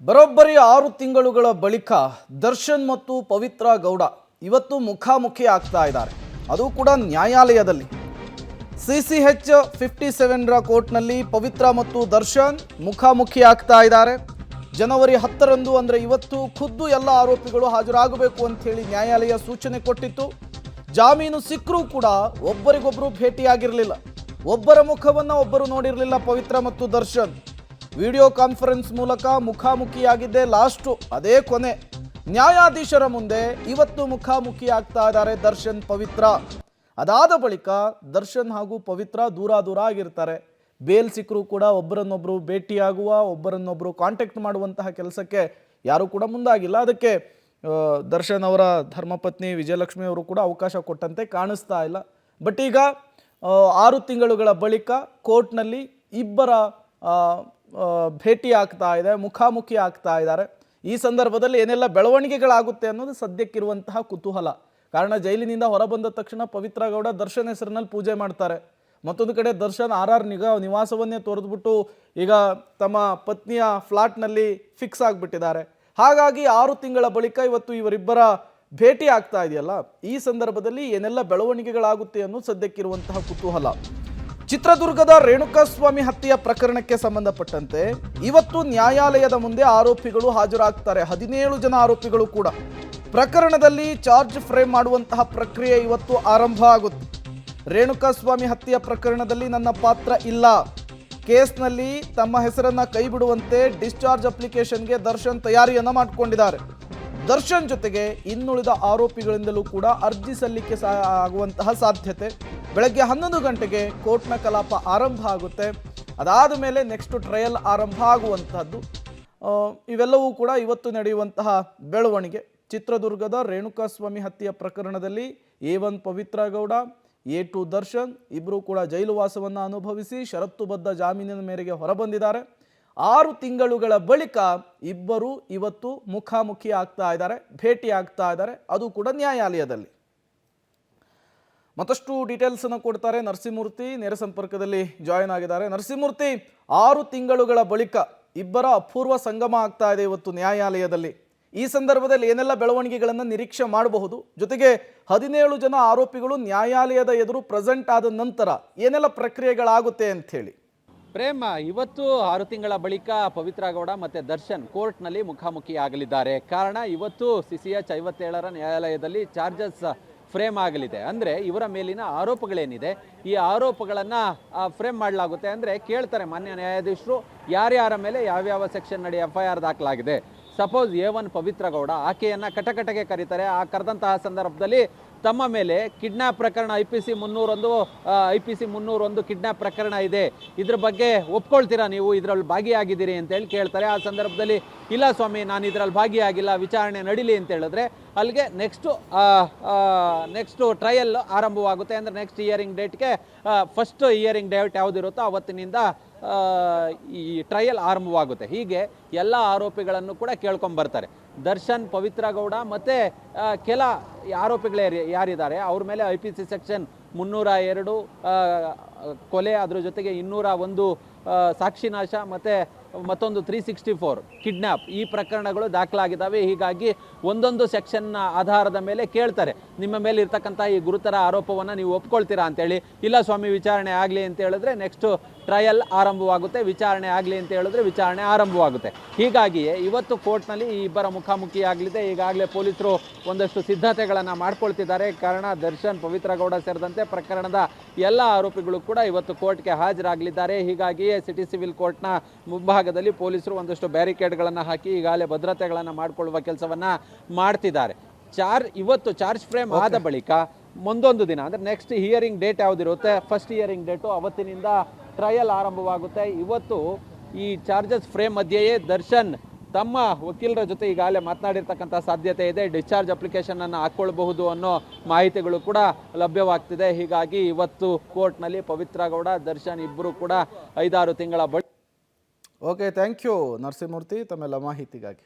ಬರೋಬ್ಬರಿ 6 ತಿಂಗಳುಗಳ ಬಳಿಕ ದರ್ಶನ್ ಮತ್ತು ಪವಿತ್ರ ಗೌಡ ಇವತ್ತು ಮುಖಾಮುಖಿ ಆಗ್ತಾ ಇದ್ದಾರೆ. ಅದು ಕೂಡ ನ್ಯಾಯಾಲಯದಲ್ಲಿ. CCH 57ರ ಕೋರ್ಟ್ನಲ್ಲಿ ಪವಿತ್ರ ಮತ್ತು ದರ್ಶನ್ ಮುಖಾಮುಖಿ ಆಗ್ತಾ ಇದ್ದಾರೆ. ಜನವರಿ 10ರಂದು ಅಂದರೆ ಇವತ್ತು ಖುದ್ದು ಎಲ್ಲ ಆರೋಪಿಗಳು ಹಾಜರಾಗಬೇಕು ಅಂತ ಹೇಳಿ ನ್ಯಾಯಾಲಯ ಸೂಚನೆ ಕೊಟ್ಟಿತ್ತು. ಜಾಮೀನು ಸಿಕ್ಕರೂ ಕೂಡ ಒಬ್ಬರಿಗೊಬ್ಬರು ಭೇಟಿಯಾಗಿರಲಿಲ್ಲ. ಒಬ್ಬರ ಮುಖವನ್ನು ಒಬ್ಬರು ನೋಡಿರಲಿಲ್ಲ. ಪವಿತ್ರ ಮತ್ತು ದರ್ಶನ್ ವಿಡಿಯೋ ಕಾನ್ಫರೆನ್ಸ್ ಮೂಲಕ ಮುಖಾಮುಖಿಯಾಗಿದ್ದೆ ಲಾಸ್ಟು, ಅದೇ ಕೊನೆ. ನ್ಯಾಯಾಧೀಶರ ಮುಂದೆ ಇವತ್ತು ಮುಖಾಮುಖಿ ಆಗ್ತಾ ಇದ್ದಾರೆ ದರ್ಶನ್ ಪವಿತ್ರ. ಅದಾದ ಬಳಿಕ ದರ್ಶನ್ ಹಾಗೂ ಪವಿತ್ರ ದೂರ ಆಗಿರ್ತಾರೆ. ಬೇಲ್ ಸಿಕ್ಕರೂ ಕೂಡ ಒಬ್ಬರನ್ನೊಬ್ಬರು ಭೇಟಿಯಾಗುವ, ಒಬ್ಬರನ್ನೊಬ್ಬರು ಕಾಂಟ್ಯಾಕ್ಟ್ ಮಾಡುವಂತಹ ಕೆಲಸಕ್ಕೆ ಯಾರೂ ಕೂಡ ಮುಂದಾಗಿಲ್ಲ. ಅದಕ್ಕೆ ದರ್ಶನ್ ಅವರ ಧರ್ಮಪತ್ನಿ ವಿಜಯಲಕ್ಷ್ಮಿ ಅವರು ಕೂಡ ಅವಕಾಶ ಕೊಟ್ಟಂತೆ ಕಾಣಿಸ್ತಾ ಇಲ್ಲ. ಬಟ್ ಈಗ 6 ತಿಂಗಳುಗಳ ಬಳಿಕ ಕೋರ್ಟ್ನಲ್ಲಿ ಇಬ್ಬರ ಭೇಟಿ ಆಗ್ತಾ ಇದೆ, ಮುಖಾಮುಖಿ ಆಗ್ತಾ ಇದ್ದಾರೆ. ಈ ಸಂದರ್ಭದಲ್ಲಿ ಏನೆಲ್ಲ ಬೆಳವಣಿಗೆಗಳಾಗುತ್ತೆ ಅನ್ನೋದು ಸದ್ಯಕ್ಕಿರುವಂತಹ ಕುತೂಹಲ. ಕಾರಣ ಜೈಲಿನಿಂದ ಹೊರಬಂದ ತಕ್ಷಣ ಪವಿತ್ರ ಗೌಡ ದರ್ಶನ್ ಹೆಸರಿನಲ್ಲಿ ಪೂಜೆ ಮಾಡ್ತಾರೆ. ಮತ್ತೊಂದು ಕಡೆ ದರ್ಶನ್ RR ನಿವಾಸವನ್ನೇ ತೊರೆದ್ಬಿಟ್ಟು ಈಗ ತಮ್ಮ ಪತ್ನಿಯ ಫ್ಲಾಟ್ನಲ್ಲಿ ಫಿಕ್ಸ್ ಆಗಿಬಿಟ್ಟಿದ್ದಾರೆ. ಹಾಗಾಗಿ 6 ತಿಂಗಳ ಬಳಿಕ ಇವತ್ತು ಇವರಿಬ್ಬರ ಭೇಟಿ ಆಗ್ತಾ ಇದೆಯಲ್ಲ, ಈ ಸಂದರ್ಭದಲ್ಲಿ ಏನೆಲ್ಲ ಬೆಳವಣಿಗೆಗಳಾಗುತ್ತೆ ಅನ್ನೋದು ಸದ್ಯಕ್ಕಿರುವಂತಹ ಕುತೂಹಲ. ಚಿತ್ರದುರ್ಗದ ರೇಣುಕಾಸ್ವಾಮಿ ಹತ್ಯೆಯ ಪ್ರಕರಣಕ್ಕೆ ಸಂಬಂಧಪಟ್ಟಂತೆ ಇವತ್ತು ನ್ಯಾಯಾಲಯದ ಮುಂದೆ ಆರೋಪಿಗಳು ಹಾಜರಾಗ್ತಾರೆ. 17 ಜನ ಆರೋಪಿಗಳು ಕೂಡ. ಪ್ರಕರಣದಲ್ಲಿ ಚಾರ್ಜ್ ಫ್ರೇಮ್ ಮಾಡುವಂತಹ ಪ್ರಕ್ರಿಯೆ ಇವತ್ತು ಆರಂಭ ಆಗುತ್ತೆ. ರೇಣುಕಾಸ್ವಾಮಿ ಹತ್ಯೆಯ ಪ್ರಕರಣದಲ್ಲಿ ನನ್ನ ಪಾತ್ರ ಇಲ್ಲ, ಕೇಸ್ನಲ್ಲಿ ತಮ್ಮ ಹೆಸರನ್ನ ಕೈ ಬಿಡುವಂತೆ ಡಿಸ್ಚಾರ್ಜ್ ಅಪ್ಲಿಕೇಶನ್ಗೆ ದರ್ಶನ್ ತಯಾರಿಯನ್ನ ಮಾಡಿಕೊಂಡಿದ್ದಾರೆ. ದರ್ಶನ್ ಜೊತೆಗೆ ಇನ್ನುಳಿದ ಆರೋಪಿಗಳಿಂದಲೂ ಕೂಡ ಅರ್ಜಿ ಸಲ್ಲಿಕೆ ಆಗುವಂತಹ ಸಾಧ್ಯತೆ. ಬೆಳಗ್ಗೆ 11 ಗಂಟೆಗೆ ಕೋರ್ಟ್ನ ಕಲಾಪ ಆರಂಭ ಆಗುತ್ತೆ. ಅದಾದ ಮೇಲೆ ನೆಕ್ಸ್ಟ್ ಟ್ರಯಲ್ ಆರಂಭ ಆಗುವಂತಹದ್ದು. ಇವೆಲ್ಲವೂ ಕೂಡ ಇವತ್ತು ನಡೆಯುವಂತಹ ಬೆಳವಣಿಗೆ. ಚಿತ್ರದುರ್ಗದ ರೇಣುಕಾಸ್ವಾಮಿ ಹತ್ಯೆಯ ಪ್ರಕರಣದಲ್ಲಿ A1 ಪವಿತ್ರ ಗೌಡ, A2 ದರ್ಶನ್ ಇಬ್ಬರು ಕೂಡ ಜೈಲು ವಾಸವನ್ನು ಅನುಭವಿಸಿ ಷರತ್ತುಬದ್ಧ ಜಾಮೀನಿನ ಮೇರೆಗೆ ಹೊರಬಂದಿದ್ದಾರೆ. 6 ತಿಂಗಳುಗಳ ಬಳಿಕ ಇಬ್ಬರು ಇವತ್ತು ಮುಖಾಮುಖಿ ಆಗ್ತಾ ಇದ್ದಾರೆ, ಭೇಟಿ ಆಗ್ತಾ ಇದ್ದಾರೆ. ಅದು ಕೂಡ ನ್ಯಾಯಾಲಯದಲ್ಲಿ. ಮತ್ತಷ್ಟು ಡೀಟೇಲ್ಸ್ ಅನ್ನು ಕೊಡ್ತಾರೆ ನರಸಿಂಹಮೂರ್ತಿ, ನೇರ ಸಂಪರ್ಕದಲ್ಲಿ ಜಾಯಿನ್ ಆಗಿದ್ದಾರೆ. ನರಸಿಂಹಮೂರ್ತಿ, 6 ತಿಂಗಳುಗಳ ಬಳಿಕ ಇಬ್ಬರ ಅಪೂರ್ವ ಸಂಗಮ ಆಗ್ತಾ ಇದೆ ಇವತ್ತು ನ್ಯಾಯಾಲಯದಲ್ಲಿ. ಈ ಸಂದರ್ಭದಲ್ಲಿ ಏನೆಲ್ಲ ಬೆಳವಣಿಗೆಗಳನ್ನು ನಿರೀಕ್ಷೆ ಮಾಡಬಹುದು? ಜೊತೆಗೆ 17 ಜನ ಆರೋಪಿಗಳು ನ್ಯಾಯಾಲಯದ ಎದುರು ಪ್ರೆಸೆಂಟ್ ಆದ ನಂತರ ಏನೆಲ್ಲ ಪ್ರಕ್ರಿಯೆಗಳಾಗುತ್ತೆ ಅಂತ ಹೇಳಿ. ಪ್ರೇಮ, ಇವತ್ತು 6 ತಿಂಗಳ ಬಳಿಕ ಪವಿತ್ರ ಗೌಡ ಮತ್ತು ದರ್ಶನ್ ಕೋರ್ಟ್ನಲ್ಲಿ ಮುಖಾಮುಖಿ ಆಗಲಿದ್ದಾರೆ. ಕಾರಣ ಇವತ್ತು CCH 57ರ ನ್ಯಾಯಾಲಯದಲ್ಲಿ ಚಾರ್ಜಸ್ ಫ್ರೇಮ್ ಆಗಲಿದೆ. ಅಂದರೆ ಇವರ ಮೇಲಿನ ಆರೋಪಗಳೇನಿದೆ ಈ ಆರೋಪಗಳನ್ನು ಫ್ರೇಮ್ ಮಾಡಲಾಗುತ್ತೆ. ಅಂದರೆ ಕೇಳ್ತಾರೆ ಮಾನ್ಯ ನ್ಯಾಯಾಧೀಶರು ಯಾರ್ಯಾರ ಮೇಲೆ ಯಾವ್ಯಾವ ಸೆಕ್ಷನ್ ನಡಿ FIR ದಾಖಲಾಗಿದೆ. ಸಪೋಸ್ A1 ಪವಿತ್ರ ಗೌಡ, ಆಕೆಯನ್ನು ಕಟಕಟಗೆ ಕರೀತಾರೆ. ಆ ಕರೆದಂತಹ ಸಂದರ್ಭದಲ್ಲಿ ತಮ್ಮ ಮೇಲೆ ಕಿಡ್ನ್ಯಾಪ್ ಪ್ರಕರಣ IPC 301 ಕಿಡ್ನ್ಯಾಪ್ ಪ್ರಕರಣ ಇದೆ, ಇದ್ರ ಬಗ್ಗೆ ಒಪ್ಕೊಳ್ತೀರಾ, ನೀವು ಇದರಲ್ಲಿ ಭಾಗಿಯಾಗಿದ್ದೀರಿ ಅಂತೇಳಿ ಕೇಳ್ತಾರೆ. ಆ ಸಂದರ್ಭದಲ್ಲಿ ಇಲ್ಲ ಸ್ವಾಮಿ, ನಾನು ಇದರಲ್ಲಿ ಭಾಗಿಯಾಗಿಲ್ಲ, ವಿಚಾರಣೆ ನಡೀಲಿ ಅಂತ ಹೇಳಿದ್ರೆ ಅಲ್ಲಿಗೆ ನೆಕ್ಸ್ಟು ಟ್ರಯಲ್ ಆರಂಭವಾಗುತ್ತೆ. ಅಂದರೆ ನೆಕ್ಸ್ಟ್ ಹಿಯರಿಂಗ್ ಡೇಟ್ಗೆ ಫಸ್ಟ್ ಹಿಯರಿಂಗ್ ಡೇಟ್ ಯಾವುದಿರುತ್ತೋ ಅವತ್ತಿನಿಂದ ಈ ಟ್ರಯಲ್ ಆರಂಭವಾಗುತ್ತೆ. ಹೀಗೆ ಎಲ್ಲ ಆರೋಪಿಗಳನ್ನು ಕೂಡ ಕೇಳ್ಕೊಂಬರ್ತಾರೆ. ದರ್ಶನ್, ಪವಿತ್ರ ಗೌಡ ಮತ್ತು ಕೆಲ ಆರೋಪಿಗಳು ಯಾರಿದ್ದಾರೆ ಅವ್ರ ಮೇಲೆ IPC ಸೆಕ್ಷನ್ 302 ಕೊಲೆ, ಅದ್ರ ಜೊತೆಗೆ 201 ಸಾಕ್ಷಿನಾಶ ಮತ್ತು ಮತ್ತೊಂದು 364 ಕಿಡ್ನ್ಯಾಪ್ ಈ ಪ್ರಕರಣಗಳು ದಾಖಲಾಗಿದ್ದಾವೆ. ಹೀಗಾಗಿ ಒಂದೊಂದು ಸೆಕ್ಷನ್ನ ಆಧಾರದ ಮೇಲೆ ಕೇಳ್ತಾರೆ, ನಿಮ್ಮ ಮೇಲೆ ಇರ್ತಕ್ಕಂಥ ಈ ಗುರುತರ ಆರೋಪವನ್ನು ನೀವು ಒಪ್ಕೊಳ್ತೀರಾ ಅಂತೇಳಿ. ಇಲ್ಲ ಸ್ವಾಮಿ, ವಿಚಾರಣೆ ಆಗಲಿ ಅಂತ ಹೇಳಿದ್ರೆ ನೆಕ್ಸ್ಟು ಟ್ರಯಲ್ ಆರಂಭವಾಗುತ್ತೆ, ವಿಚಾರಣೆ ಆಗಲಿ ಅಂತ ಹೇಳಿದ್ರೆ ವಿಚಾರಣೆ ಆರಂಭವಾಗುತ್ತೆ. ಹೀಗಾಗಿಯೇ ಇವತ್ತು ಕೋರ್ಟ್ನಲ್ಲಿ ಈ ಇಬ್ಬರ ಮುಖಾಮುಖಿ ಆಗಲಿದೆ. ಈಗಾಗಲೇ ಪೊಲೀಸರು ಒಂದಷ್ಟು ಸಿದ್ಧತೆಗಳನ್ನು ಮಾಡ್ಕೊಳ್ತಿದ್ದಾರೆ. ಕಾರಣ ದರ್ಶನ್, ಪವಿತ್ರ ಗೌಡ ಸೇರಿದಂತೆ ಪ್ರಕರಣದ ಎಲ್ಲ ಆರೋಪಿಗಳು ಕೂಡ ಇವತ್ತು ಕೋರ್ಟ್ಗೆ ಹಾಜರಾಗಲಿದ್ದಾರೆ. ಹೀಗಾಗಿಯೇ ಸಿಟಿ ಸಿವಿಲ್ ಕೋರ್ಟ್ನ ಮುಂಭಾಗದಲ್ಲಿ ಪೊಲೀಸರು ಒಂದಷ್ಟು ಬ್ಯಾರಿಕೇಡ್ಗಳನ್ನು ಹಾಕಿ ಈಗಾಗಲೇ ಭದ್ರತೆಗಳನ್ನು ಮಾಡಿಕೊಳ್ಳುವ ಕೆಲಸವನ್ನು ಮಾಡ್ತಿದ್ದಾರೆ. ಇವತ್ತು ಚಾರ್ಜ್ ಫ್ರೇಮ್ ಆದ ಬಳಿಕ ಮುಂದೊಂದು ದಿನ ಅಂದರೆ ನೆಕ್ಸ್ಟ್ ಹಿಯರಿಂಗ್ ಡೇಟ್ ಯಾವುದಿರುತ್ತೆ, ಫಸ್ಟ್ ಹಿಯರಿಂಗ್ ಡೇಟು, ಅವತ್ತಿನಿಂದ ಟ್ರಯಲ್ ಆರಂಭವಾಗುತ್ತೆ. ಇವತ್ತು ಈ ಚಾರ್ಜಸ್ ಫ್ರೇಮ್ ಮಧ್ಯೆಯೇ ದರ್ಶನ್ ತಮ್ಮ ವಕೀಲರ ಜೊತೆ ಈಗಾಗಲೇ ಮಾತನಾಡಿರ್ತಕ್ಕಂಥ ಸಾಧ್ಯತೆ ಇದೆ. ಡಿಸ್ಚಾರ್ಜ್ ಅಪ್ಲಿಕೇಶನನ್ನು ಹಾಕ್ಕೊಳ್ಬಹುದು ಅನ್ನೋ ಮಾಹಿತಿಗಳು ಕೂಡ ಲಭ್ಯವಾಗ್ತಿದೆ. ಹೀಗಾಗಿ ಇವತ್ತು ಕೋರ್ಟ್ನಲ್ಲಿ ಪವಿತ್ರ ಗೌಡ, ದರ್ಶನ್ ಇಬ್ಬರು ಕೂಡ 5-6 ತಿಂಗಳ ಬಳಿಕ. ಓಕೆ, ಥ್ಯಾಂಕ್ ಯು ನರಸಿಂಹಮೂರ್ತಿ ತಮ್ಮೆಲ್ಲ ಮಾಹಿತಿಗಾಗಿ.